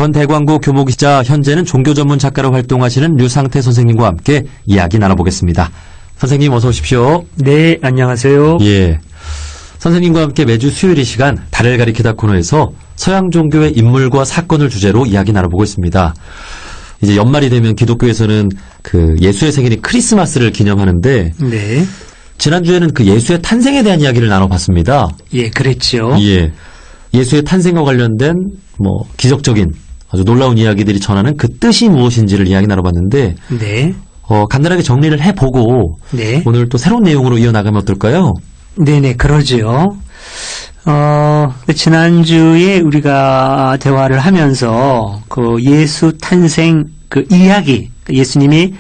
전 대광고 교목이자 현재는 종교 전문 작가로 활동하시는 류상태 선생님과 함께 이야기 나눠보겠습니다. 선생님 어서 오십시오. 네, 안녕하세요. 예. 선생님과 함께 매주 수요일 이 시간 달을 가리키다 코너에서 서양 종교의 인물과 사건을 주제로 이야기 나눠보고 있습니다. 이제 연말이 되면 기독교에서는 그 예수의 생일인 크리스마스를 기념하는데 네. 지난주에는 그 예수의 탄생에 대한 이야기를 나눠봤습니다. 예, 그랬죠. 예. 예수의 탄생과 관련된 기적적인 아주 놀라운 이야기들이 전하는 그 뜻이 무엇인지를 이야기 나눠봤는데 네. 간단하게 정리를 해보고 네. 오늘 또 새로운 내용으로 이어나가면 어떨까요? 네네, 그러죠. 지난주에 우리가 대화를 하면서 그 예수 탄생 그 이야기, 예수님이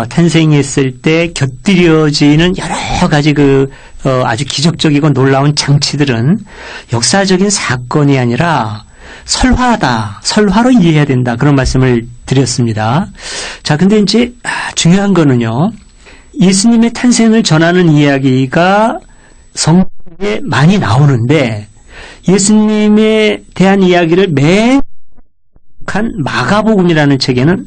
탄생했을 때 곁들여지는 여러 가지 아주 기적적이고 놀라운 장치들은 역사적인 사건이 아니라 설화다. 설화로 이해해야 된다. 그런 말씀을 드렸습니다. 자, 근데 이제 중요한 거는요. 예수님의 탄생을 전하는 이야기가 성경에 많이 나오는데 예수님에 대한 이야기를 매한 마가복음이라는 책에는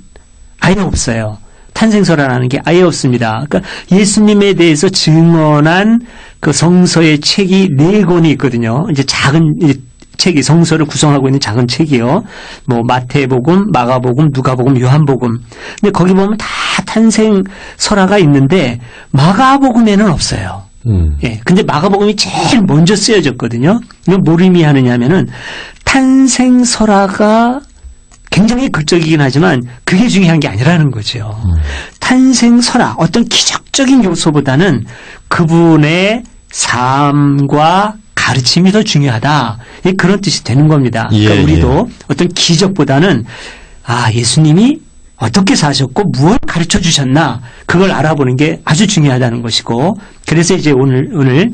아예 없어요. 탄생서라는 게 아예 없습니다. 그러니까 예수님에 대해서 증언한 그 성서의 책이 4권이 있거든요. 이제 작은 책이 성서를 구성하고 있는 작은 책이요. 마태복음, 마가복음, 누가복음, 요한복음. 근데 거기 보면 다 탄생설화가 있는데 마가복음에는 없어요. 예. 근데 마가복음이 제일 먼저 쓰여졌거든요. 이건 뭘 의미하느냐면은 탄생설화가 굉장히 극적이긴 하지만 그게 중요한 게 아니라는 거죠. 탄생설화, 어떤 기적적인 요소보다는 그분의 삶과 가르침이 더 중요하다. 그런 뜻이 되는 겁니다. 그러니까 우리도 어떤 기적보다는 예수님이 어떻게 사셨고 무엇을 가르쳐 주셨나 그걸 알아보는 게 아주 중요하다는 것이고 그래서 이제 오늘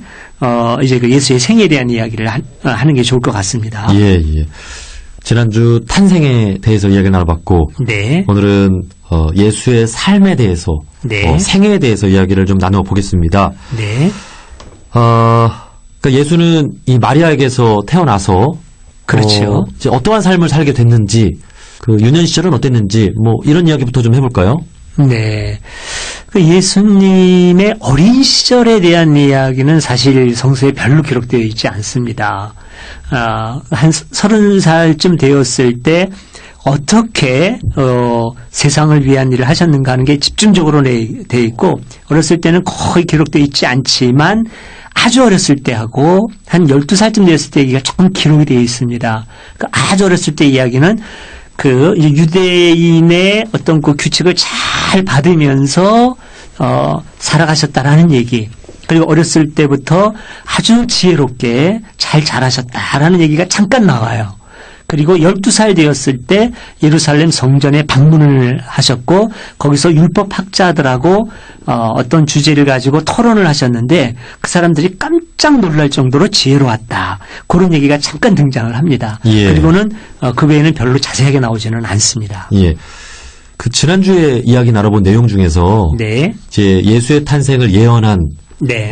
이제 그 예수의 생에 대한 이야기를 하는 게 좋을 것 같습니다. 예. 지난주 탄생에 대해서 이야기를 나눠봤고 네. 오늘은 예수의 삶에 대해서 네. 생애에 대해서 이야기를 좀 나눠보겠습니다. 네. 그러니까 예수는 이 마리아에게서 태어나서 그렇죠. 이제 어떠한 삶을 살게 됐는지 그 유년 시절은 어땠는지 이런 이야기부터 좀 해볼까요? 네. 그 예수님의 어린 시절에 대한 이야기는 사실 성서에 별로 기록되어 있지 않습니다. 한 30살쯤 되었을 때 어떻게 세상을 위한 일을 하셨는가 하는 게 집중적으로 되어 있고 어렸을 때는 거의 기록되어 있지 않지만 아주 어렸을 때 하고 한 12살쯤 되었을 때 얘기가 조금 기록이 되어 있습니다. 아주 어렸을 때 이야기는 이제 유대인의 어떤 그 규칙을 잘 받으면서 살아가셨다라는 얘기. 그리고 어렸을 때부터 아주 지혜롭게 잘 자라셨다라는 얘기가 잠깐 나와요. 그리고 12살 되었을 때 예루살렘 성전에 방문을 하셨고 거기서 율법학자들하고 어떤 주제를 가지고 토론을 하셨는데 그 사람들이 깜짝 놀랄 정도로 지혜로웠다. 그런 얘기가 잠깐 등장을 합니다. 예. 그리고는 그 외에는 별로 자세하게 나오지는 않습니다. 예. 그 지난주에 이야기 나눠본 내용 중에서 네. 이제 예수의 탄생을 예언한 네.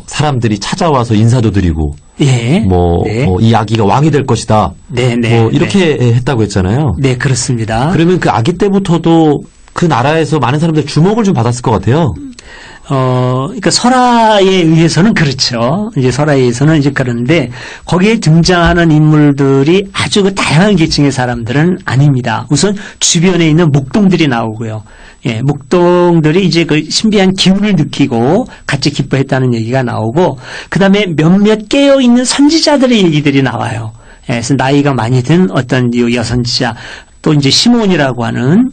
사람들이 찾아와서 인사도 드리고 네. 네. 이 아기가 왕이 될 것이다. 네, 네. 이렇게 했다고 했잖아요. 네, 그렇습니다. 그러면 그 아기 때부터도 그 나라에서 많은 사람들의 주목을 좀 받았을 것 같아요. 그러니까 설화에 의해서는 그렇죠. 이제 설화에 의해서는 이제 그런데 거기에 등장하는 인물들이 아주 그 다양한 계층의 사람들은 아닙니다. 우선 주변에 있는 목동들이 나오고요. 예, 목동들이 이제 그 신비한 기운을 느끼고 같이 기뻐했다는 얘기가 나오고, 그 다음에 몇몇 깨어있는 선지자들의 얘기들이 나와요. 예, 그래서 나이가 많이 든 어떤 여선지자, 또 이제 시몬이라고 하는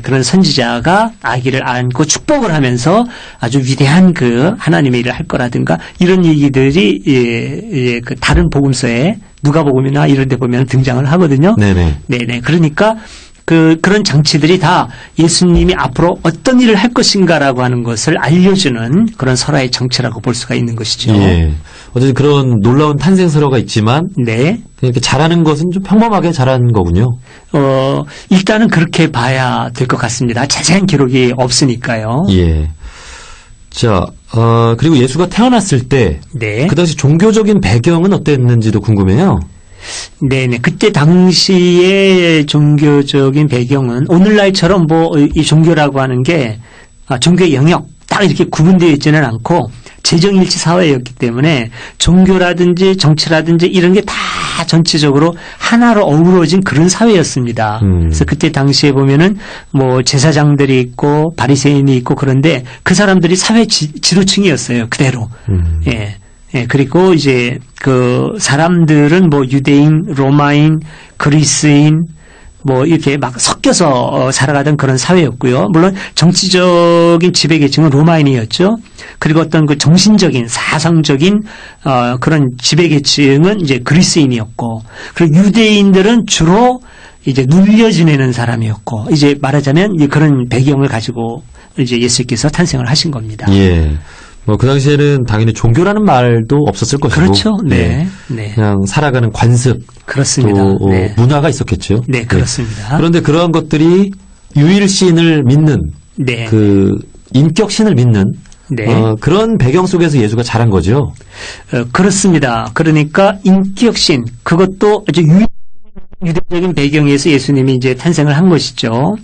그런 선지자가 아기를 안고 축복을 하면서 아주 위대한 그 하나님의 일을 할 거라든가 이런 얘기들이 그 다른 복음서에 누가복음이나 이런 데 보면 등장을 하거든요. 네네. 네네. 그러니까 그런 장치들이 다 예수님이 앞으로 어떤 일을 할 것인가라고 하는 것을 알려주는 그런 설화의 장치라고 볼 수가 있는 것이죠. 예. 어쨌든 그런 놀라운 탄생설화가 있지만, 네. 이렇게 잘하는 것은 좀 평범하게 잘한 거군요. 일단은 그렇게 봐야 될 것 같습니다. 자세한 기록이 없으니까요. 예. 자, 그리고 예수가 태어났을 때, 네. 그 당시 종교적인 배경은 어땠는지도 궁금해요. 네네. 그때 당시의 종교적인 배경은 오늘날처럼 뭐 이 종교라고 하는 게 종교의 영역 딱 이렇게 구분되어 있지는 않고 재정일치 사회였기 때문에 종교라든지 정치라든지 이런 게 다 전체적으로 하나로 어우러진 그런 사회였습니다. 그래서 그때 당시에 보면은 뭐 제사장들이 있고 바리새인이 있고 그런데 그 사람들이 사회 지도층이었어요. 그대로. 예. 예, 그리고 이제 그 사람들은 뭐 유대인, 로마인, 그리스인 뭐 이렇게 막 섞여서 살아가던 그런 사회였고요. 물론 정치적인 지배계층은 로마인이었죠. 그리고 어떤 그 정신적인 사상적인 그런 지배계층은 이제 그리스인이었고, 그리고 유대인들은 주로 이제 눌려 지내는 사람이었고, 이제 말하자면 그런 배경을 가지고 이제 예수께서 탄생을 하신 겁니다. 예. 뭐 그 당시에는 당연히 종교라는 말도 없었을 것이고, 그렇죠. 네. 네. 그냥 살아가는 관습, 그렇습니다. 또 네. 문화가 있었겠죠. 네, 그렇습니다. 그런데 그러한 것들이 유일신을 믿는, 네. 그 인격신을 믿는 네. 그런 배경 속에서 예수가 자란 거죠. 그렇습니다. 그러니까 인격신, 그것도 아주 유대적인 배경에서 예수님이 이제 탄생을 한 것이죠.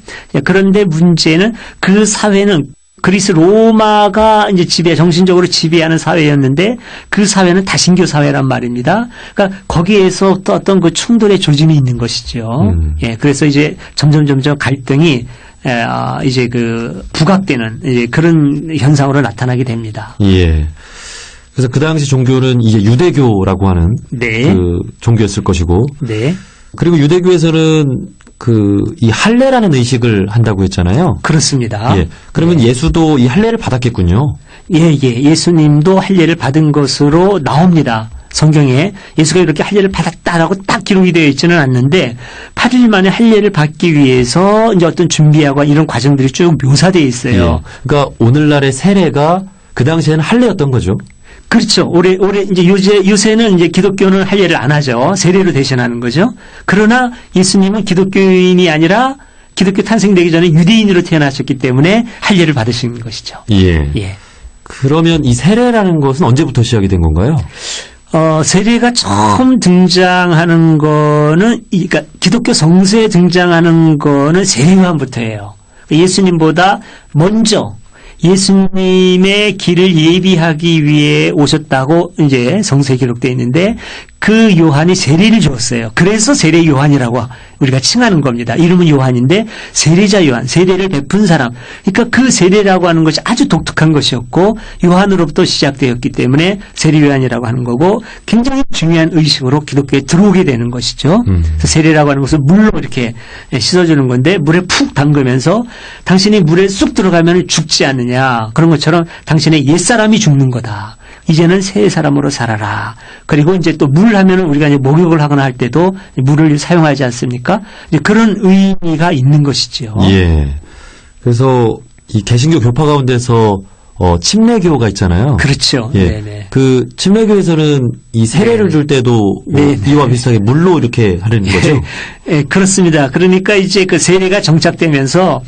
그런데 문제는 그 사회는 그리스 로마가 이제 정신적으로 지배하는 사회였는데 그 사회는 다신교 사회란 말입니다. 그러니까 거기에서 또 어떤 그 충돌의 조짐이 있는 것이죠. 예, 그래서 이제 점점 갈등이 이제 그 부각되는 이제 그런 현상으로 나타나게 됩니다. 예. 그래서 그 당시 종교는 이제 유대교라고 하는 네. 그 종교였을 것이고, 네. 그리고 유대교에서는 이 할례라는 의식을 한다고 했잖아요. 그렇습니다. 예. 그러면 예수도 이 할례를 받았겠군요. 예. 예수님도 할례를 받은 것으로 나옵니다. 성경에 예수가 이렇게 할례를 받았다라고 딱 기록이 되어 있지는 않는데 8일 만에 할례를 받기 위해서 이제 어떤 준비하고 이런 과정들이 쭉 묘사되어 있어요. 예. 그러니까 오늘날의 세례가 그 당시에는 할례였던 거죠. 그렇죠. 올해 이제 요새는 이제 기독교는 할례를 안 하죠. 세례로 대신하는 거죠. 그러나 예수님은 기독교인이 아니라 기독교 탄생되기 전에 유대인으로 태어나셨기 때문에 할례를 받으신 것이죠. 예. 예. 그러면 이 세례라는 것은 언제부터 시작이 된 건가요? 세례가 처음 등장하는 거는, 그러니까 기독교 성서에 등장하는 거는 세례요한부터예요. 예수님보다 먼저 예수님의 길을 예비하기 위해 오셨다고 이제 성서에 기록되어 있는데 그 요한이 세례를 주었어요. 그래서 세례 요한이라고 우리가 칭하는 겁니다. 이름은 요한인데 세례자 요한, 세례를 베푼 사람. 그러니까 그 세례라고 하는 것이 아주 독특한 것이었고 요한으로부터 시작되었기 때문에 세례 요한이라고 하는 거고 굉장히 중요한 의식으로 기독교에 들어오게 되는 것이죠. 그래서 세례라고 하는 것은 물로 이렇게 씻어주는 건데 물에 푹 담그면서 당신이 물에 쑥 들어가면 죽지 않느냐. 그런 것처럼 당신의 옛사람이 죽는 거다. 이제는 새 사람으로 살아라. 그리고 이제 또 물 하면은 우리가 이제 목욕을 하거나 할 때도 물을 사용하지 않습니까? 이제 그런 의미가 있는 것이죠. 예. 그래서 이 개신교 교파 가운데서 침례교가 있잖아요. 그렇죠. 예. 네네. 그 침례교에서는 이 세례를 줄 때도 이와 비슷하게 물로 이렇게 하려는 거죠. 예, 그렇습니다. 그러니까 이제 그 세례가 정착되면서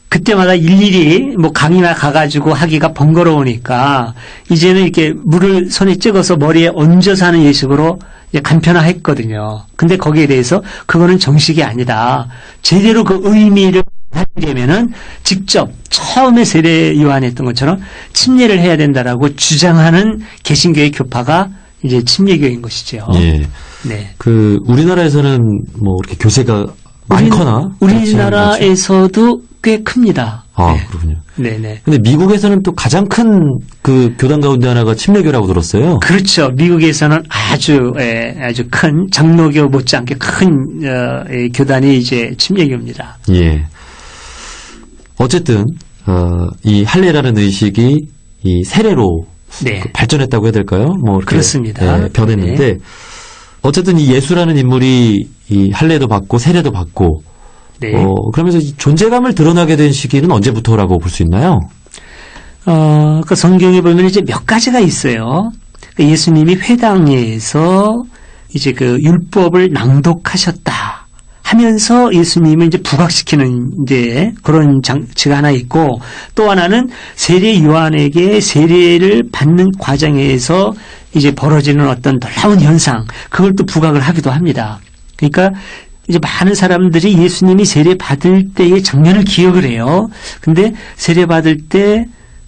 그때마다 일일이 뭐 강이나 가가지고 하기가 번거로우니까 이제는 이렇게 물을 손에 찍어서 머리에 얹어서 하는 예식으로 이제 간편화했거든요. 근데 거기에 대해서 그거는 정식이 아니다. 제대로 그 의미를 하려면은 직접 처음에 세례 요한했던 것처럼 침례를 해야 된다라고 주장하는 개신교의 교파가 이제 침례교인 것이죠. 예. 네. 그 우리나라에서는 뭐 이렇게 교세가 많거나 우리나라에서도 꽤 큽니다. 아, 네. 그렇군요. 네네. 근데 미국에서는 또 가장 큰 그 교단 가운데 하나가 침례교라고 들었어요. 그렇죠. 미국에서는 아주 큰 장로교 못지않게 큰 교단이 이제 침례교입니다. 예. 어쨌든 이 할례라는 의식이 이 세례로 네. 발전했다고 해야 될까요? 뭐 이렇게 그렇습니다. 변했는데 네. 어쨌든 이 예수라는 인물이 이 할례도 받고 세례도 받고 네. 그러면서 이 존재감을 드러나게 된 시기는 언제부터라고 볼 수 있나요? 그 성경에 보면 이제 몇 가지가 있어요. 예수님이 회당에서 이제 그 율법을 낭독하셨다 하면서 예수님을 이제 부각시키는 이제 그런 장치가 하나 있고, 또 하나는 세례 요한에게 세례를 받는 과정에서 이제 벌어지는 어떤 놀라운 현상, 그걸 또 부각을 하기도 합니다. 그러니까 이제 많은 사람들이 예수님이 세례 받을 때의 장면을 기억을 해요. 근데 세례 받을 때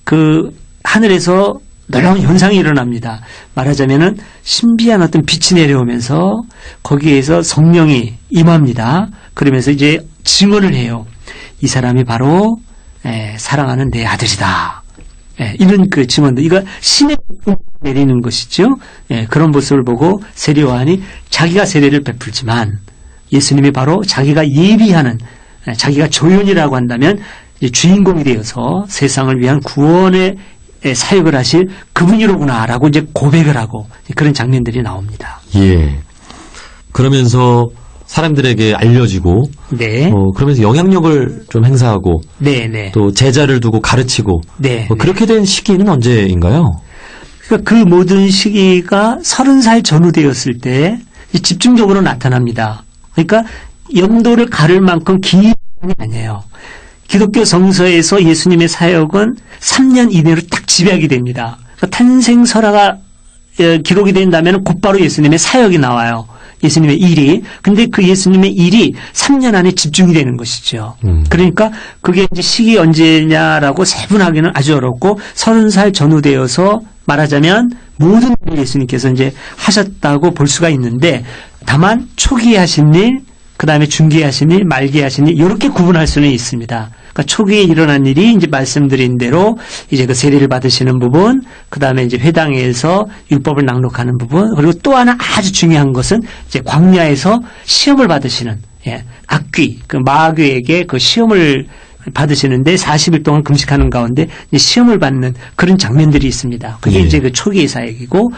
그 하늘에서 놀라운 현상이 일어납니다. 말하자면은 신비한 어떤 빛이 내려오면서 거기에서 성령이 임합니다. 그러면서 이제 증언을 해요. 이 사람이 바로 사랑하는 내 아들이다. 이런 그 증언도, 이거 신의 내리는 것이죠. 그런 모습을 보고 세례 요한이 자기가 세례를 베풀지만 예수님이 바로 자기가 예비하는, 자기가 조연이라고 한다면 이제 주인공이 되어서 세상을 위한 구원의 사역을 하실 그분이로구나라고 이제 고백을 하고 그런 장면들이 나옵니다. 예. 그러면서 사람들에게 알려지고, 네. 그러면서 영향력을 좀 행사하고, 네. 또 제자를 두고 가르치고, 네. 그렇게 된 시기는 언제인가요? 그러니까 그 모든 시기가 30살 전후 되었을 때 집중적으로 나타납니다. 그러니까 염도를 가를 만큼 긴 시간이 아니에요. 기독교 성서에서 예수님의 사역은 3년 이내로 딱 지배하게 됩니다. 그러니까 탄생설화가 기록이 된다면 곧바로 예수님의 사역이 나와요. 예수님의 일이. 근데 그 예수님의 일이 3년 안에 집중이 되는 것이죠. 그러니까 그게 이제 시기 언제냐라고 세분하기는 아주 어렵고 30살 전후 되어서 말하자면 모든 일을 예수님께서 이제 하셨다고 볼 수가 있는데, 다만 초기에 하신 일, 그 다음에 중기에 하신 일, 말기에 하신 일, 이렇게 구분할 수는 있습니다. 그러니까 초기에 일어난 일이 이제 말씀드린 대로 이제 그 세례를 받으시는 부분, 그 다음에 이제 회당에서 율법을 낭독하는 부분, 그리고 또 하나 아주 중요한 것은 이제 광야에서 시험을 받으시는, 악귀, 그 마귀에게 그 시험을 받으시는데 40일 동안 금식하는 가운데 이제 시험을 받는 그런 장면들이 있습니다. 그게 이제 그 초기의 사역이고,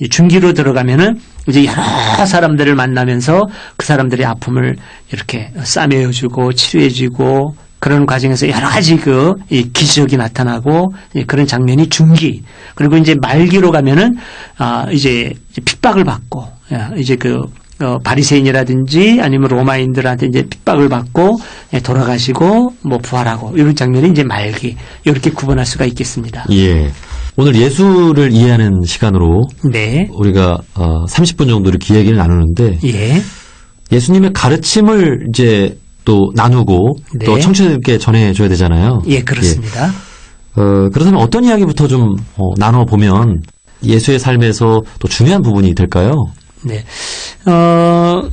중기로 들어가면은 이제 여러 사람들을 만나면서 그 사람들의 아픔을 이렇게 싸매어주고 치료해주고 그런 과정에서 여러 가지 그 기적이 나타나고 그런 장면이 중기. 그리고 이제 말기로 가면은 이제 핍박을 받고 이제 그 바리새인이라든지 아니면 로마인들한테 이제 핍박을 받고 돌아가시고 뭐 부활하고 이런 장면이 이제 말기, 이렇게 구분할 수가 있겠습니다. 예. 오늘 예수를 이해하는 시간으로 네. 우리가 30분 정도를 이야기를 나누는데, 예. 예수님의 가르침을 이제 또 나누고 네. 또 청취자들께 전해줘야 되잖아요. 예, 그렇습니다. 그렇다면 어떤 이야기부터 좀 나눠보면 예수의 삶에서 또 중요한 부분이 될까요? 네.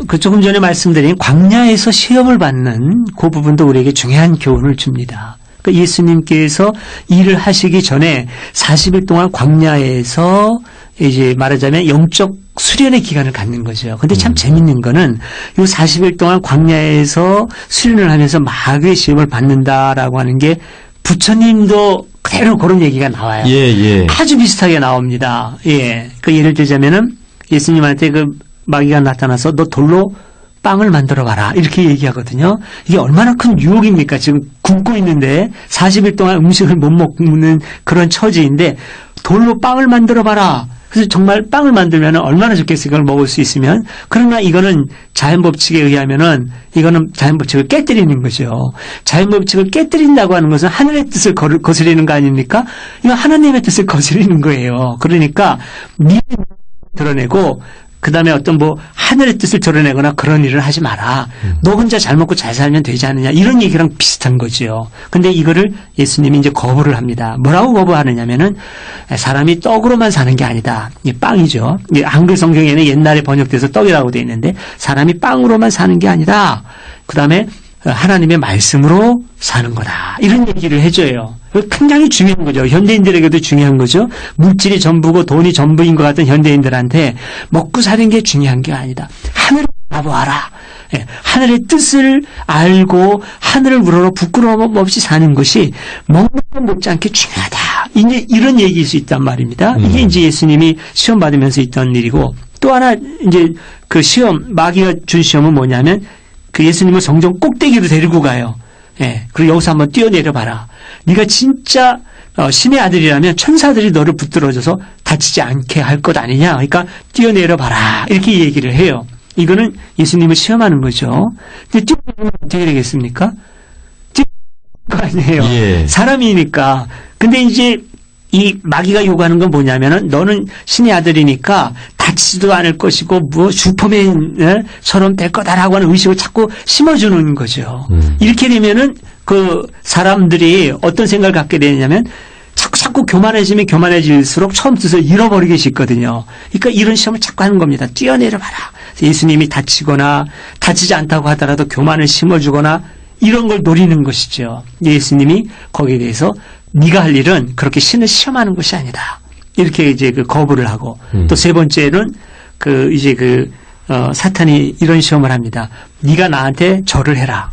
그 조금 전에 말씀드린 광야에서 시험을 받는 그 부분도 우리에게 중요한 교훈을 줍니다. 그러니까 예수님께서 일을 하시기 전에 40일 동안 광야에서 이제 말하자면 영적 수련의 기간을 갖는 거죠. 근데 참 재밌는 거는 이 40일 동안 광야에서 수련을 하면서 마귀의 시험을 받는다라고 하는 게 부처님도 그대로 그런 얘기가 나와요. 예. 아주 비슷하게 나옵니다. 예. 그 예를 들자면은 예수님한테 그 마귀가 나타나서 너 돌로 빵을 만들어 봐라 이렇게 얘기하거든요. 이게 얼마나 큰 유혹입니까? 지금 굶고 있는데 40일 동안 음식을 못 먹는 그런 처지인데 돌로 빵을 만들어 봐라. 그래서 정말 빵을 만들면 얼마나 좋겠어요. 이걸 먹을 수 있으면. 그러나 이거는 자연법칙에 의하면은 이거는 자연법칙을 깨뜨리는 거죠. 자연법칙을 깨뜨린다고 하는 것은 하늘의 뜻을 거스리는 거 아닙니까? 이건 하나님의 뜻을 거스리는 거예요. 그러니까 미래를 드러내고 그 다음에 어떤 뭐 하늘의 뜻을 드러내거나 그런 일을 하지 마라. 너 혼자 잘 먹고 잘 살면 되지 않느냐. 이런 얘기랑 비슷한 거죠. 근데 이거를 예수님이 이제 거부를 합니다. 뭐라고 거부하느냐면은 사람이 떡으로만 사는 게 아니다. 이게 빵이죠. 한글 성경에는 옛날에 번역돼서 떡이라고 되어 있는데 사람이 빵으로만 사는 게 아니다. 그 다음에 하나님의 말씀으로 사는 거다. 이런 얘기를 해줘요. 굉장히 중요한 거죠. 현대인들에게도 중요한 거죠. 물질이 전부고 돈이 전부인 것 같은 현대인들한테 먹고 사는 게 중요한 게 아니다. 하늘을 바라보아라. 하늘의 뜻을 알고 하늘을 우러러 부끄러움 없이 사는 것이 먹는 것 못지않게 중요하다. 이제 이런 얘기일 수 있단 말입니다. 이게 이제 예수님이 시험 받으면서 있던 일이고, 또 하나 이제 그 시험, 마귀가 준 시험은 뭐냐면 그 예수님을 성전 꼭대기로 데리고 가요. 그리고 여기서 한번 뛰어내려 봐라. 네가 진짜 신의 아들이라면 천사들이 너를 붙들어줘서 다치지 않게 할 것 아니냐. 그러니까 뛰어내려 봐라. 이렇게 얘기를 해요. 이거는 예수님을 시험하는 거죠. 근데 뛰어내리면 어떻게 되겠습니까? 뛰어내릴 거 아니에요. 예. 사람이니까. 근데 이제 이 마귀가 요구하는 건 뭐냐면은 너는 신의 아들이니까 다치지도 않을 것이고 뭐 슈퍼맨처럼 될 거다라고 하는 의식을 자꾸 심어주는 거죠. 이렇게 되면은 그 사람들이 어떤 생각을 갖게 되냐면 자꾸 교만해지면 교만해질수록 처음 뜻을 잃어버리게 싶거든요. 그러니까 이런 시험을 자꾸 하는 겁니다. 뛰어내려봐라. 예수님이 다치거나 다치지 않다고 하더라도 교만을 심어주거나 이런 걸 노리는 것이죠. 예수님이 거기에 대해서 네가 할 일은 그렇게 신을 시험하는 것이 아니다. 이렇게 이제 그 거부를 하고 또 세 번째는 사탄이 이런 시험을 합니다. 네가 나한테 절을 해라.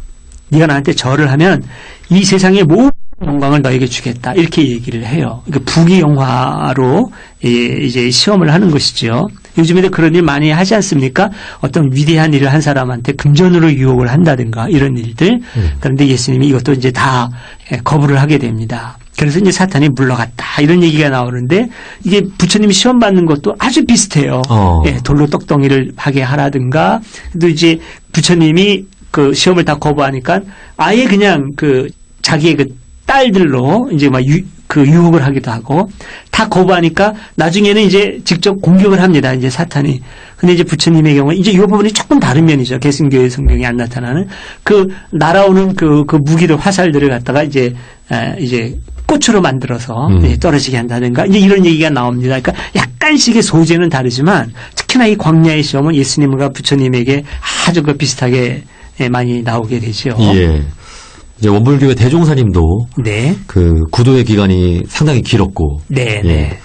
네가 나한테 절을 하면 이 세상의 모든 영광을 너에게 주겠다. 이렇게 얘기를 해요. 그러니까 부귀영화로 이제 시험을 하는 것이죠. 요즘에도 그런 일 많이 하지 않습니까? 어떤 위대한 일을 한 사람한테 금전으로 유혹을 한다든가 이런 일들. 그런데 예수님이 이것도 이제 다 거부를 하게 됩니다. 그래서 이제 사탄이 물러갔다. 이런 얘기가 나오는데 이게 부처님이 시험 받는 것도 아주 비슷해요. 예, 돌로 떡덩이를 하게 하라든가 또 이제 부처님이 그 시험을 다 거부하니까 아예 그냥 그 자기의 그 딸들로 이제 막 유혹을 하기도 하고 다 거부하니까 나중에는 이제 직접 공격을 합니다. 이제 사탄이. 근데 이제 부처님의 경우는 이제 이 부분이 조금 다른 면이죠. 개신교의 성경에 안 나타나는 그 날아오는 그 무기들 화살들을 갖다가 이제 꽃으로 만들어서 떨어지게 한다든가 이제 이런 얘기가 나옵니다. 그러니까 약간씩의 소재는 다르지만 특히나 이 광야의 시험은 예수님과 부처님에게 아주 그 비슷하게 많이 나오게 되죠. 예. 이제 원불교의 대종사님도 네. 그 구도의 기간이 상당히 길었고, 네, 예. 네.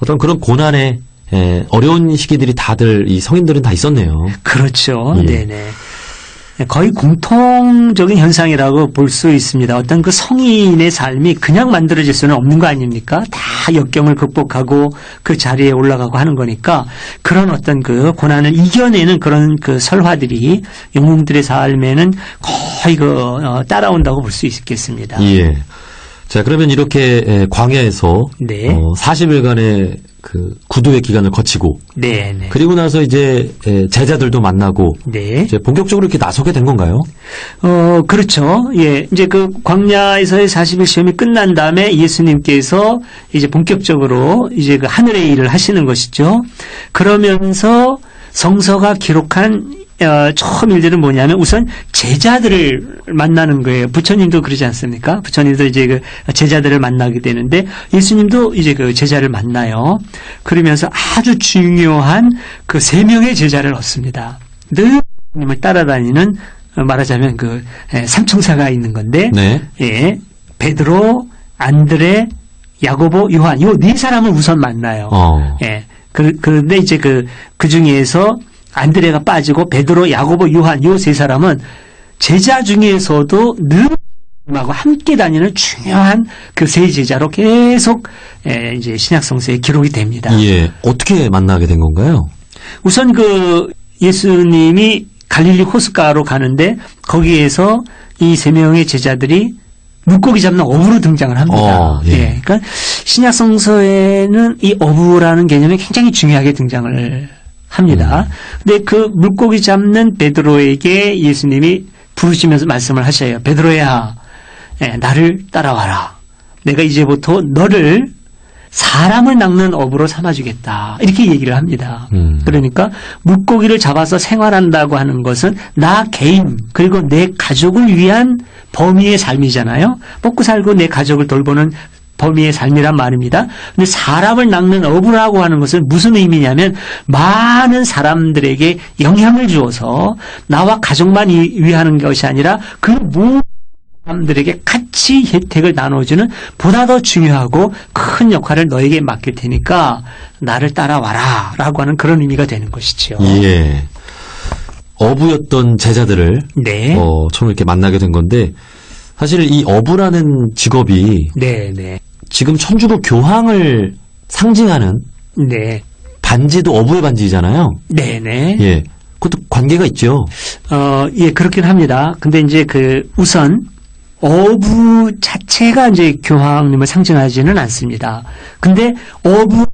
어떤 그런 고난의 어려운 시기들이 다들 이 성인들은 다 있었네요. 그렇죠. 예. 네, 네. 거의 공통적인 현상이라고 볼 수 있습니다. 어떤 그 성인의 삶이 그냥 만들어질 수는 없는 거 아닙니까? 다 역경을 극복하고 그 자리에 올라가고 하는 거니까 그런 어떤 그 고난을 이겨내는 그런 그 설화들이 영웅들의 삶에는 거의 따라온다고 볼 수 있겠습니다. 예. 자, 그러면 이렇게 광야에서 네. 40일간의 그 구도의 기간을 거치고, 네, 네. 그리고 나서 이제 제자들도 만나고, 네. 이제 본격적으로 이렇게 나서게 된 건가요? 그렇죠. 예. 이제 그 광야에서의 40일 시험이 끝난 다음에 예수님께서 이제 본격적으로 이제 그 하늘의 일을 하시는 것이죠. 그러면서 성서가 기록한 처음 일들은 뭐냐면 우선 제자들을 만나는 거예요. 부처님도 그러지 않습니까? 부처님도 이제 그 제자들을 만나게 되는데 예수님도 이제 그 제자를 만나요. 그러면서 아주 중요한 그 3명의 제자를 얻습니다. 늘 예수님을 따라다니는 말하자면 그 삼총사가 있는 건데, 네. 예, 베드로, 안드레, 야고보, 요한 요 4사람을 우선 만나요. 예. 그런데 이제 그 중에서 안드레가 빠지고 베드로, 야고보, 요한 요 3사람은 제자 중에서도 늘 하고 함께 다니는 중요한 그 3제자로 계속 이제 신약 성서에 기록이 됩니다. 예. 어떻게 만나게 된 건가요? 우선 그 예수님이 갈릴리 호숫가로 가는데 거기에서 이 3명의 제자들이 물고기 잡는 어부로 등장을 합니다. 예. 예. 그러니까 신약 성서에는 이 어부라는 개념이 굉장히 중요하게 등장을 합니다. 근데 그 물고기 잡는 베드로에게 예수님이 부르시면서 말씀을 하셔요. 베드로야, 나를 따라와라. 내가 이제부터 너를 사람을 낚는 어부로 삼아주겠다. 이렇게 얘기를 합니다. 그러니까 물고기를 잡아서 생활한다고 하는 것은 나 개인 그리고 내 가족을 위한 범위의 삶이잖아요. 먹고 살고 내 가족을 돌보는 범위의 삶이란 말입니다. 근데 사람을 낚는 어부라고 하는 것은 무슨 의미냐면 많은 사람들에게 영향을 주어서 나와 가족만 위하는 것이 아니라 그 모든 사람들에게 같이 혜택을 나눠주는 보다 더 중요하고 큰 역할을 너에게 맡길 테니까 나를 따라와라 라고 하는 그런 의미가 되는 것이죠. 예. 어부였던 제자들을 네. 처음 이렇게 만나게 된 건데 사실 이 어부라는 직업이 네. 지금 천주교 교황을 상징하는 네. 반지도 어부의 반지잖아요. 네네. 예. 그것도 관계가 있죠. 예, 그렇긴 합니다. 근데 이제 우선 어부 자체가 이제 교황님을 상징하지는 않습니다. 근데 어부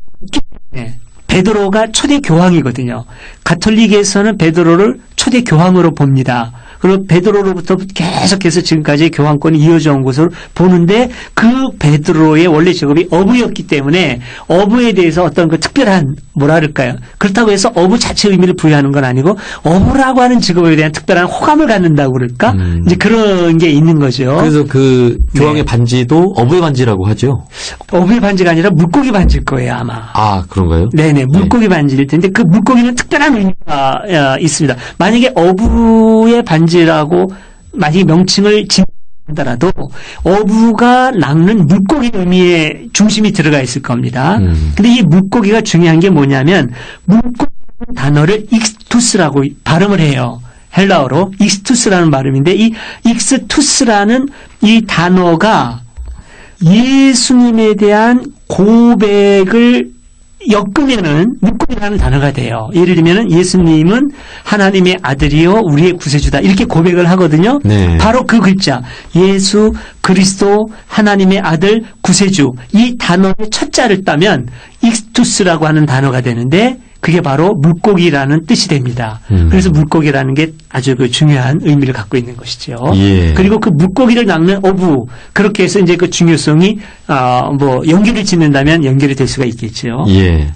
베드로가 초대 교황이거든요. 가톨릭에서는 베드로를 초대 교황으로 봅니다. 그리고 베드로로부터 계속해서 지금까지 교황권이 이어져 온 것으로 보는데 그 베드로의 원래 직업이 어부였기 때문에 어부에 대해서 어떤 그 특별한 뭐랄까요. 그렇다고 해서 어부 자체 의미를 부여하는 건 아니고 어부라고 하는 직업에 대한 특별한 호감을 갖는다고 그럴까? 이제 그런 게 있는 거죠. 그래서 그 교황의 네. 반지도 어부의 반지라고 하죠. 어부의 반지가 아니라 물고기 반지일 거예요, 아마. 아, 그런가요? 네네, 물고기 반지일 텐데 그 물고기는 특별한 의미가 있습니다. 만약에 어부의 반지라고 만약에 명칭을 짓더라도 어부가 낚는 물고기 의미의 중심이 들어가 있을 겁니다. 근데 이 물고기가 중요한 게 뭐냐면 물고기 단어를 익스투스라고 발음을 해요. 헬라어로 익스투스라는 발음인데 이 익스투스라는 이 단어가 예수님에 대한 고백을 엮으면은 물고기라는 단어가 돼요. 예를 들면은 예수님은 하나님의 아들이요 우리의 구세주다 이렇게 고백을 하거든요. 네. 바로 그 글자 예수 그리스도 하나님의 아들 구세주 이 단어의 첫 자를 따면 익스투스라고 하는 단어가 되는데 그게 바로 물고기라는 뜻이 됩니다. 그래서 물고기라는 게 아주 그 중요한 의미를 갖고 있는 것이죠. 예. 그리고 그 물고기를 낚는 어부 그렇게 해서 이제 그 중요성이 뭐 연결을 짓는다면 연결이 될 수가 있겠죠. 예.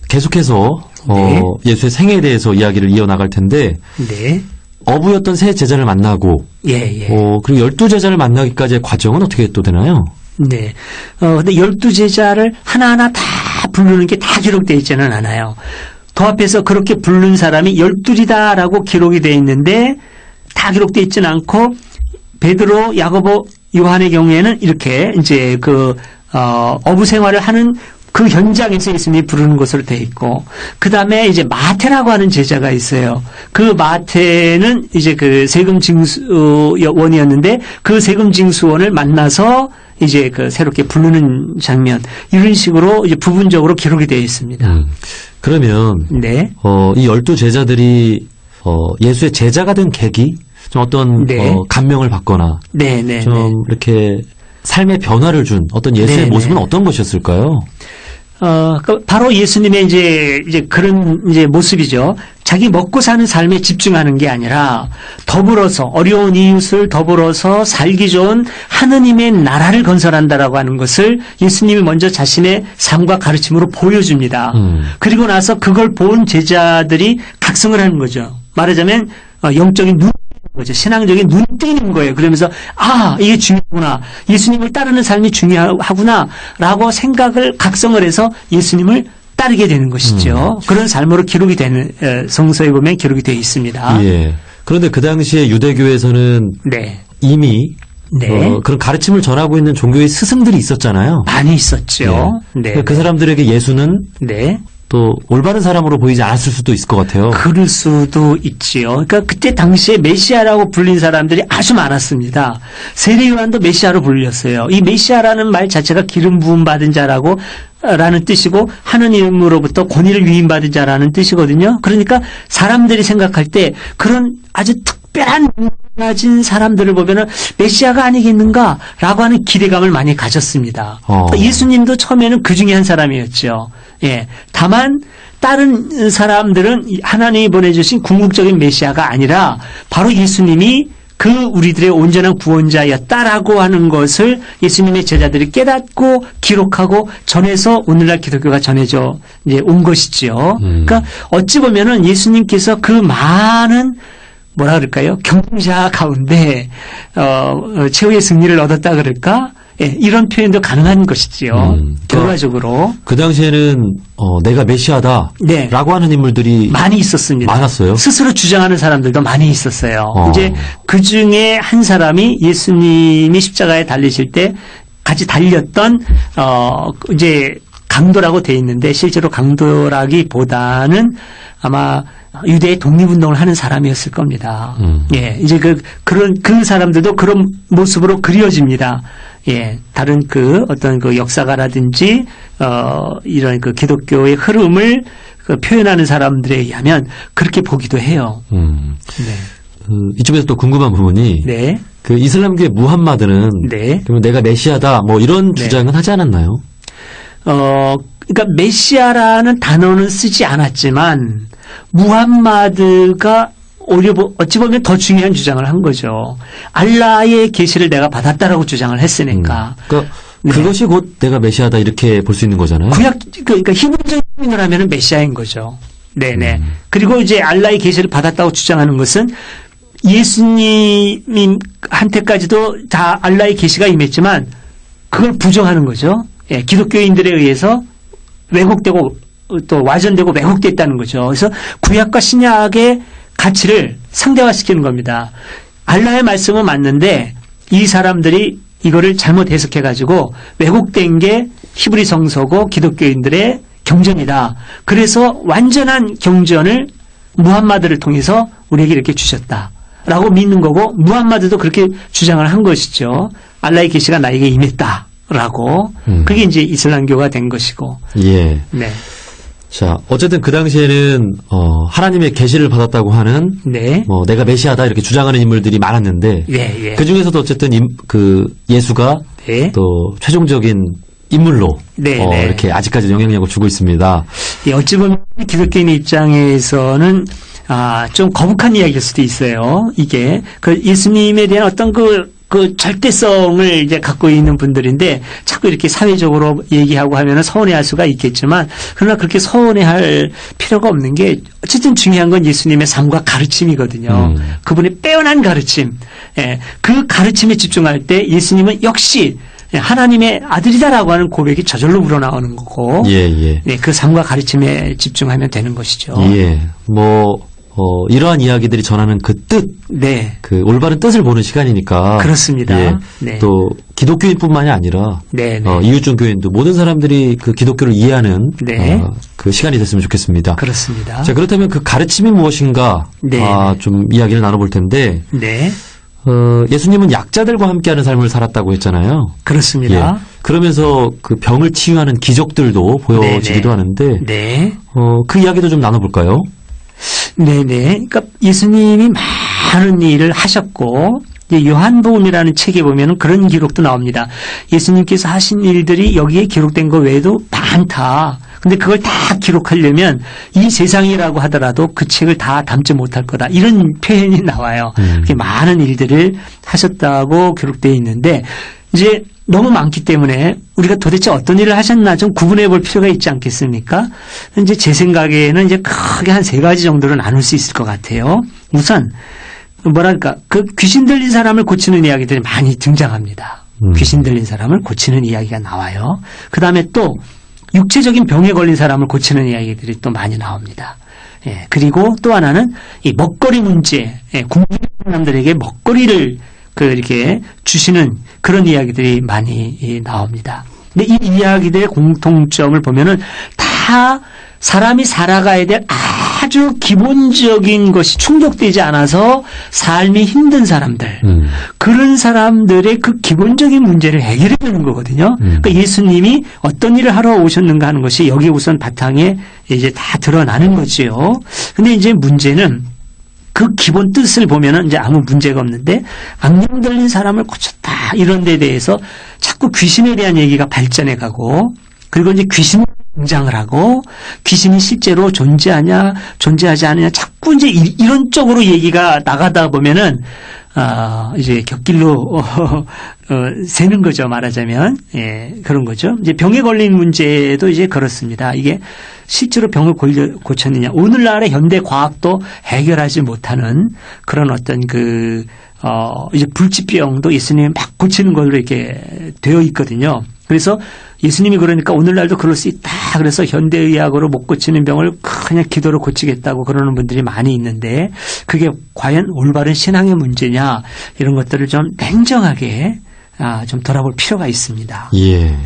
계속해서 네. 예수의 생애에 대해서 이야기를 이어나갈 텐데 네. 어부였던 세 제자를 만나고 예. 그리고 12제자를 만나기까지의 과정은 어떻게 또 되나요? 네. 근데 12제자를 하나하나 다 부르는 게 다 기록되어 있지는 않아요. 도합해서 그렇게 부른 사람이 12이다라고 기록이 되어 있는데 다 기록되어 있지는 않고 베드로, 야고보, 요한의 경우에는 이렇게 이제 어부 생활을 하는 그 현장에서 예수님이 부르는 것으로 되어 있고, 그 다음에 이제 마태라고 하는 제자가 있어요. 그 마태는 이제 그 세금징수원이었는데 그 세금징수원을 만나서 이제 그 새롭게 부르는 장면, 이런 식으로 이제 부분적으로 기록이 되어 있습니다. 그러면, 네. 이 12제자들이, 예수의 제자가 된 계기? 좀 어떤, 네. 감명을 받거나, 네. 좀 이렇게 삶의 변화를 준 어떤 예수의 네네. 모습은 어떤 것이었을까요? 바로 예수님의 이제 그런 이제 모습이죠. 자기 먹고 사는 삶에 집중하는 게 아니라 더불어서 어려운 이웃을 더불어서 살기 좋은 하느님의 나라를 건설한다라고 하는 것을 예수님이 먼저 자신의 삶과 가르침으로 보여줍니다. 그리고 나서 그걸 본 제자들이 각성을 하는 거죠. 말하자면 영적인 눈 거죠. 신앙적인 눈 뜨이는 거예요. 그러면서 이게 중요하구나. 예수님을 따르는 삶이 중요하구나 라고 생각을 각성을 해서 예수님을 따르게 되는 것이죠. 그런 삶으로 기록이 되는 성서에 보면 기록이 되어 있습니다. 예. 그런데 그 당시에 유대교에서는 네. 이미 네. 그런 가르침을 전하고 있는 종교의 스승들이 있었잖아요. 많이 있었죠. 예. 네. 그 사람들에게 예수는 네. 또 올바른 사람으로 보이지 않았을 수도 있을 것 같아요. 그럴 수도 있지요. 그러니까 그때 당시에 메시아라고 불린 사람들이 아주 많았습니다. 세례 요한도 메시아로 불렸어요. 이 메시아라는 말 자체가 기름 부음 받은 자라고 라는 뜻이고 하느님으로부터 권위를 위임받은 자라는 뜻이거든요. 그러니까 사람들이 생각할 때 그런 아주 특별한 가진 사람들을 보면은 메시아가 아니겠는가라고 하는 기대감을 많이 가졌습니다. 예수님도 처음에는 그 중에 한 사람이었죠. 예. 다만 다른 사람들은 하나님이 보내주신 궁극적인 메시아가 아니라 바로 예수님이 그 우리들의 온전한 구원자였다라고 하는 것을 예수님의 제자들이 깨닫고 기록하고 전해서 오늘날 기독교가 전해져 이제 온 것이죠. 그러니까 어찌 보면은 예수님께서 그 많은 뭐라 그럴까요? 경쟁자 가운데 최후의 승리를 얻었다 그럴까? 예, 이런 표현도 가능한 것이지요. 결과적으로 그 당시에는 내가 메시아다 네. 라고 하는 인물들이 많이 있었습니다. 많았어요? 스스로 주장하는 사람들도 많이 있었어요. 이제 그 중에 한 사람이 예수님이 십자가에 달리실 때 같이 달렸던 이제 강도라고 돼 있는데 실제로 강도라기보다는 아마 유대의 독립운동을 하는 사람이었을 겁니다. 예, 이제 그 사람들도 그런 모습으로 그려집니다. 예, 다른 어떤 역사가라든지, 이런 기독교의 흐름을 표현하는 사람들에 의하면 그렇게 보기도 해요. 네. 이쪽에서 또 궁금한 부분이. 네. 이슬람교의 무함마드는. 네. 그러면 내가 메시아다, 뭐 이런 주장은 하지 않았나요? 그러니까 메시아라는 단어는 쓰지 않았지만 무함마드가 오히려 어찌 보면 더 중요한 주장을 한 거죠. 알라의 계시를 내가 받았다라고 주장을 했으니까. 그러니까 네. 그것이 곧 내가 메시아다 이렇게 볼 수 있는 거잖아요. 그러니까 히브리적인 표현을 하면은 메시아인 거죠. 네네. 그리고 이제 알라의 계시를 받았다고 주장하는 것은 예수님한테까지도 다 알라의 계시가 임했지만 그걸 부정하는 거죠. 예, 기독교인들에 의해서 왜곡되고 또 와전되고 왜곡됐다는 거죠. 그래서 구약과 신약의 가치를 상대화시키는 겁니다. 알라의 말씀은 맞는데 이 사람들이 이거를 잘못 해석해가지고 왜곡된 게 히브리 성서고 기독교인들의 경전이다. 그래서 완전한 경전을 무함마드를 통해서 우리에게 이렇게 주셨다라고 믿는 거고 무함마드도 그렇게 주장을 한 것이죠. 알라의 계시가 나에게 임했다라고. 그게 이제 이슬람교가 된 것이고. 예. 네. 자, 어쨌든 그 당시에는 하나님의 계시를 받았다고 하는 네. 내가 메시아다 이렇게 주장하는 인물들이 많았는데 예, 예. 그 중에서도 어쨌든 예수가 네. 또 최종적인 인물로 네, 네. 이렇게 아직까지 영향력을 주고 있습니다. 예, 어찌 보면 기독교인 입장에서는 좀 거북한 이야기일 수도 있어요. 이게 그 예수님에 대한 어떤 그 절대성을 이제 갖고 있는 분들인데 자꾸 이렇게 사회적으로 얘기하고 하면은 서운해할 수가 있겠지만 그러나 그렇게 서운해할 필요가 없는 게 어쨌든 중요한 건 예수님의 삶과 가르침이거든요. 그분의 빼어난 가르침, 예, 그 가르침에 집중할 때 예수님은 역시 하나님의 아들이다라고 하는 고백이 저절로 우러나오는 거고, 예. 네, 그 삶과 가르침에 집중하면 되는 것이죠. 예. 이러한 이야기들이 전하는 그 뜻, 네, 그 올바른 뜻을 보는 시간이니까. 그렇습니다. 예. 네. 또 기독교인뿐만이 아니라 네, 이웃종교인도 모든 사람들이 그 기독교를 이해하는 네. 그 시간이 됐으면 좋겠습니다. 그렇습니다. 자, 그렇다면 그 가르침이 무엇인가 네. 좀 이야기를 나눠볼 텐데 네, 예수님은 약자들과 함께하는 삶을 살았다고 했잖아요. 그렇습니다. 예. 그러면서 그 병을 치유하는 기적들도 보여지기도 하는데 네. 그 이야기도 좀 나눠볼까요? 네네. 그러니까 예수님이 많은 일을 하셨고, 요한복음이라는 책에 보면은 그런 기록도 나옵니다. 예수님께서 하신 일들이 여기에 기록된 것 외에도 많다. 근데 그걸 다 기록하려면 이 세상이라고 하더라도 그 책을 다 담지 못할 거다. 이런 표현이 나와요. 그렇게 많은 일들을 하셨다고 기록되어 있는데, 이제 너무 많기 때문에 우리가 도대체 어떤 일을 하셨나 좀 구분해 볼 필요가 있지 않겠습니까? 이제 제 생각에는 이제 크게 한 3가지 정도로 나눌 수 있을 것 같아요. 우선, 그 귀신 들린 사람을 고치는 이야기들이 많이 등장합니다. 귀신 들린 사람을 고치는 이야기가 나와요. 그 다음에 또, 육체적인 병에 걸린 사람을 고치는 이야기들이 또 많이 나옵니다. 예, 그리고 또 하나는 이 먹거리 문제, 굶는 사람들에게 먹거리를 이렇게 주시는 그런 이야기들이 많이 나옵니다. 근데 이 이야기들의 공통점을 보면은 다 사람이 살아가야 될 아주 기본적인 것이 충족되지 않아서 삶이 힘든 사람들, 그런 사람들의 그 기본적인 문제를 해결해 주는 거거든요. 그러니까 예수님이 어떤 일을 하러 오셨는가 하는 것이 여기 우선 바탕에 이제 다 드러나는 거지요. 근데 이제 문제는 그 기본 뜻을 보면은 이제 아무 문제가 없는데 악령 들린 사람을 고쳤다 이런 데 대해서 자꾸 귀신에 대한 얘기가 발전해 가고 그리고 이제 귀신 등장을 하고 귀신이 실제로 존재하지 않느냐 자꾸 이제 이런 쪽으로 얘기가 나가다 보면은 이제 곁길로 새는 거죠, 말하자면. 예, 그런 거죠. 이제 병에 걸린 문제도 이제 그렇습니다. 이게 실제로 병을 고쳤느냐. 오늘날의 현대 과학도 해결하지 못하는 그런 어떤 이제 불치병도 예수님이 막 고치는 걸로 이렇게 되어 있거든요. 그래서 예수님이 그러니까 오늘날도 그럴 수 있다. 그래서 현대의학으로 못 고치는 병을 그냥 기도로 고치겠다고 그러는 분들이 많이 있는데 그게 과연 올바른 신앙의 문제냐 이런 것들을 좀 냉정하게 좀 돌아볼 필요가 있습니다. 예.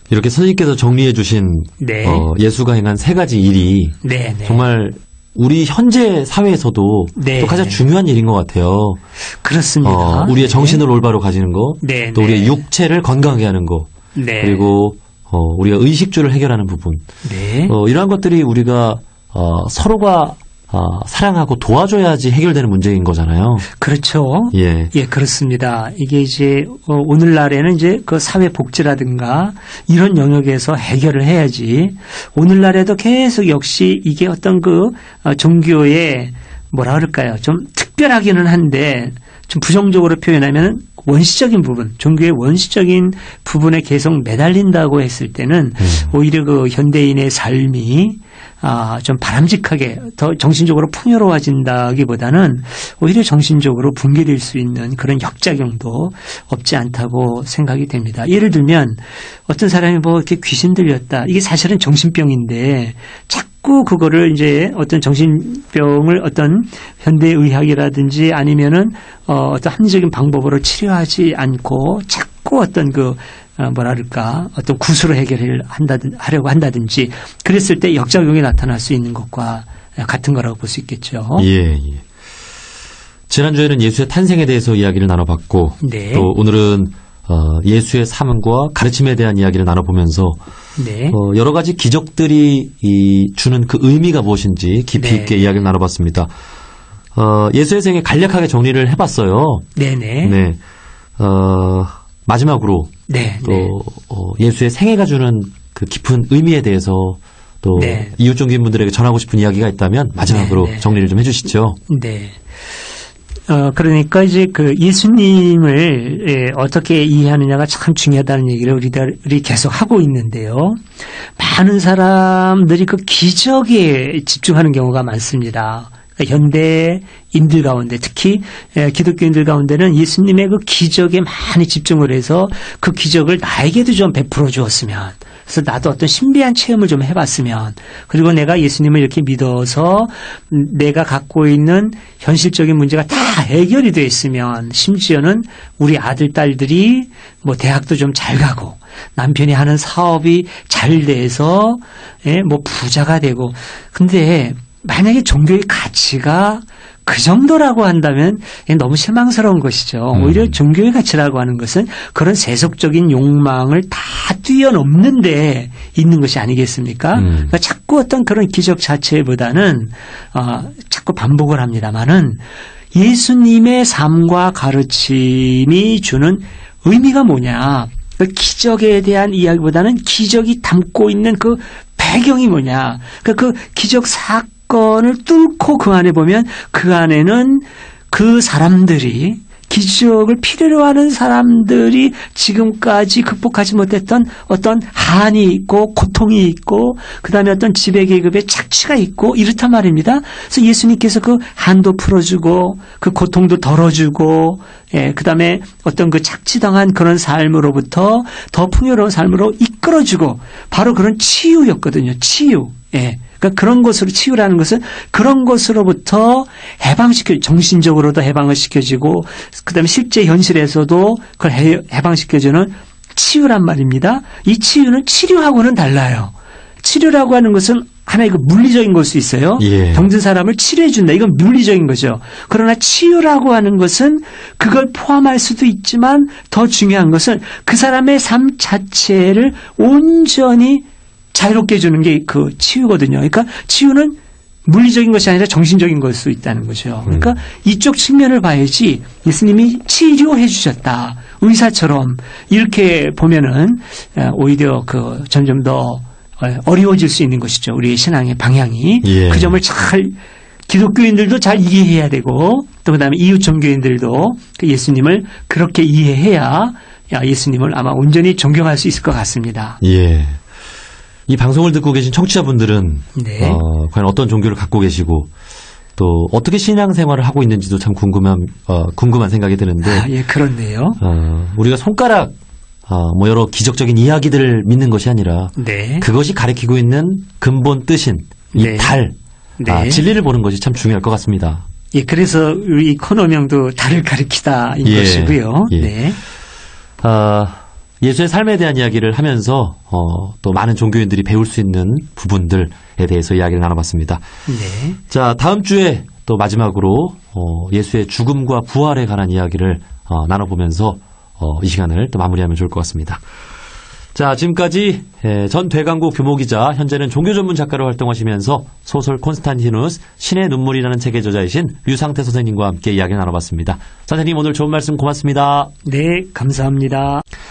이렇게 선생님께서 정리해 주신 네. 예수가 행한 3가지 일이 네. 정말 우리 현재 사회에서도 네. 또 가장 중요한 일인 것 같아요. 그렇습니다. 우리의 네. 정신을 올바로 가지는 거, 네. 또 우리의 육체를 건강하게 하는 거, 네. 그리고 우리가 의식주를 해결하는 부분, 네. 이러한 것들이 우리가 서로가 사랑하고 도와줘야지 해결되는 문제인 거잖아요. 그렇죠. 예. 예, 그렇습니다. 이게 이제 오늘날에는 이제 그 사회복지라든가 이런 영역에서 해결을 해야지. 오늘날에도 계속 역시 이게 어떤 그 종교의 뭐라 그럴까요? 좀 특별하기는 한데 좀 부정적으로 표현하면 원시적인 부분, 종교의 원시적인 부분에 계속 매달린다고 했을 때는 오히려 그 현대인의 삶이 좀 바람직하게 더 정신적으로 풍요로워진다기보다는 오히려 정신적으로 붕괴될 수 있는 그런 역작용도 없지 않다고 생각이 됩니다. 예를 들면 어떤 사람이 뭐 이렇게 귀신 들렸다. 이게 사실은 정신병인데 자꾸 그거를 이제 어떤 정신병을 어떤 현대의학이라든지 아니면은 어떤 합리적인 방법으로 치료하지 않고 자꾸 어떤 뭐랄까 어떤 구수로 하려고 한다든지 그랬을 때 역작용이 나타날 수 있는 것과 같은 거라고 볼 수 있겠죠. 예. 지난주에는 예수의 탄생에 대해서 이야기를 나눠봤고 네. 또 오늘은 예수의 삶과 가르침에 대한 이야기를 나눠보면서 네. 여러 가지 기적들이 주는 그 의미가 무엇인지 깊이 네. 있게 이야기를 나눠봤습니다. 예수의 생애 간략하게 정리를 해봤어요. 네네. 네. 마지막으로 네. 또 네. 예수의 생애가 주는 그 깊은 의미에 대해서 또 네. 이웃종교인분들에게 전하고 싶은 이야기가 있다면 마지막으로 네, 네. 정리를 정리를 좀 해주시죠. 네. 그러니까 이제 그 예수님을 어떻게 이해하느냐가 참 중요하다는 얘기를 우리들이 계속 하고 있는데요. 많은 사람들이 그 기적에 집중하는 경우가 많습니다. 그러니까 현대인들 가운데 특히 기독교인들 가운데는 예수님의 그 기적에 많이 집중을 해서 그 기적을 나에게도 좀 베풀어 주었으면 그래서 나도 어떤 신비한 체험을 좀 해봤으면 그리고 내가 예수님을 이렇게 믿어서 내가 갖고 있는 현실적인 문제가 다 해결이 돼 있으면 심지어는 우리 아들, 딸들이 뭐 대학도 좀 잘 가고 남편이 하는 사업이 잘 돼서 뭐 부자가 되고 근데 만약에 종교의 가치가 그 정도라고 한다면 너무 실망스러운 것이죠. 오히려 종교의 가치라고 하는 것은 그런 세속적인 욕망을 다 뛰어넘는데 있는 것이 아니겠습니까? 그러니까 자꾸 어떤 그런 기적 자체보다는 자꾸 반복을 합니다마는 예수님의 삶과 가르침이 주는 의미가 뭐냐. 그 기적에 대한 이야기보다는 기적이 담고 있는 그 배경이 뭐냐. 그 기적 사건을 뚫고 그 안에 보면 그 안에는 그 사람들이 기적을 필요로 하는 사람들이 지금까지 극복하지 못했던 어떤 한이 있고 고통이 있고 그다음에 어떤 지배계급의 착취가 있고 이렇단 말입니다. 그래서 예수님께서 그 한도 풀어주고 그 고통도 덜어주고 그다음에 어떤 그 착취당한 그런 삶으로부터 더 풍요로운 삶으로 이끌어주고 바로 그런 치유였거든요. 치유. 그러니까 그런 것으로 치유라는 것은 그런 것으로부터 정신적으로도 해방을 시켜주고 그다음에 실제 현실에서도 그걸 해방시켜주는 치유란 말입니다. 이 치유는 치료하고는 달라요. 치료라고 하는 것은 하나의 그 물리적인 걸 수 있어요. 예. 병든 사람을 치료해준다. 이건 물리적인 거죠. 그러나 치유라고 하는 것은 그걸 포함할 수도 있지만 더 중요한 것은 그 사람의 삶 자체를 온전히 자유롭게 해주는 게 그 치유거든요. 그러니까 치유는 물리적인 것이 아니라 정신적인 걸 수 있다는 거죠. 그러니까 이쪽 측면을 봐야지 예수님이 치료해 주셨다. 의사처럼 이렇게 보면은 오히려 점점 더 어려워질 수 있는 것이죠. 우리의 신앙의 방향이. 예. 그 점을 잘 기독교인들도 잘 이해해야 되고 또 그다음에 이웃 종교인들도 그 예수님을 그렇게 이해해야 예수님을 아마 온전히 존경할 수 있을 것 같습니다. 예. 이 방송을 듣고 계신 청취자분들은 네. 과연 어떤 종교를 갖고 계시고 또 어떻게 신앙생활을 하고 있는지도 참 궁금한 생각이 드는데 예, 그렇네요. 우리가 손가락 뭐 여러 기적적인 이야기들을 믿는 것이 아니라 네. 그것이 가리키고 있는 근본 뜻인 이 네. 달 네. 진리를 보는 것이 참 중요할 것 같습니다. 예, 그래서 이 코너명도 달을 가리키다인 예. 것이고요. 예. 네. 예수의 삶에 대한 이야기를 하면서 또 많은 종교인들이 배울 수 있는 부분들에 대해서 이야기를 나눠봤습니다. 네. 자, 다음 주에 또 마지막으로 예수의 죽음과 부활에 관한 이야기를 나눠보면서 이 시간을 또 마무리하면 좋을 것 같습니다. 자, 지금까지 전 대강고 교모기자, 현재는 종교 전문 작가로 활동하시면서 소설 콘스탄티누스, 신의 눈물이라는 책의 저자이신 류상태 선생님과 함께 이야기 나눠봤습니다. 선생님, 오늘 좋은 말씀 고맙습니다. 네, 감사합니다.